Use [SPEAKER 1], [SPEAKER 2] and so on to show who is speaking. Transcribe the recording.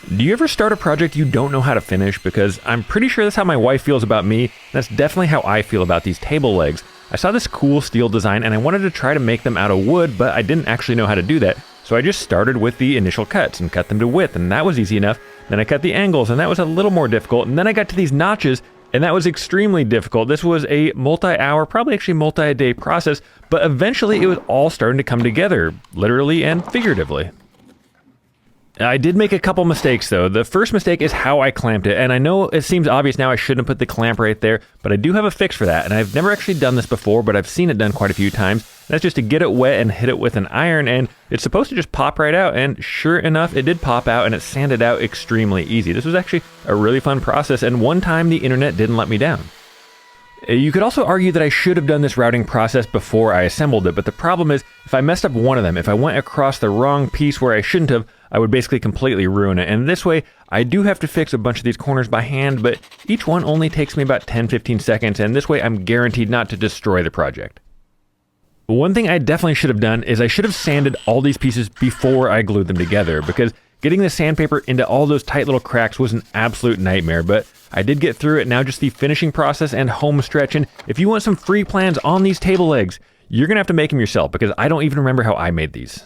[SPEAKER 1] Do you ever start a project you don't know how to finish? Because I'm pretty sure that's how my wife feels about me. That's definitely how I feel about these table legs. I saw this cool steel design and I wanted to try to make them out of wood, but I didn't actually know how to do that. So I just started with the initial cuts and cut them to width, and that was easy enough. Then I cut the angles, and that was a little more difficult. And then I got to these notches, and that was extremely difficult. This was a multi-hour, probably actually multi-day process, but eventually it was all starting to come together, literally and figuratively. I did make a couple mistakes though. The first mistake is how I clamped it, and I know it seems obvious now I shouldn't put the clamp right there, but I do have a fix for that, and I've never actually done this before, but I've seen it done quite a few times. That's just to get it wet and hit it with an iron, and it's supposed to just pop right out, and sure enough, it did pop out, and it sanded out extremely easy. This was actually a really fun process, and one time the internet didn't let me down. You could also argue that I should have done this routing process before I assembled it, but the problem is, if I messed up one of them, if I went across the wrong piece where I shouldn't have, I would basically completely ruin it. And this way, I do have to fix a bunch of these corners by hand, but each one only takes me about 10-15 seconds, and this way I'm guaranteed not to destroy the project. One thing I definitely should have done is I should have sanded all these pieces before I glued them together, because getting the sandpaper into all those tight little cracks was an absolute nightmare, but I did get through it. Now just the finishing process and home stretch. And if you want some free plans on these table legs, you're gonna have to make them yourself, because I don't even remember how I made these.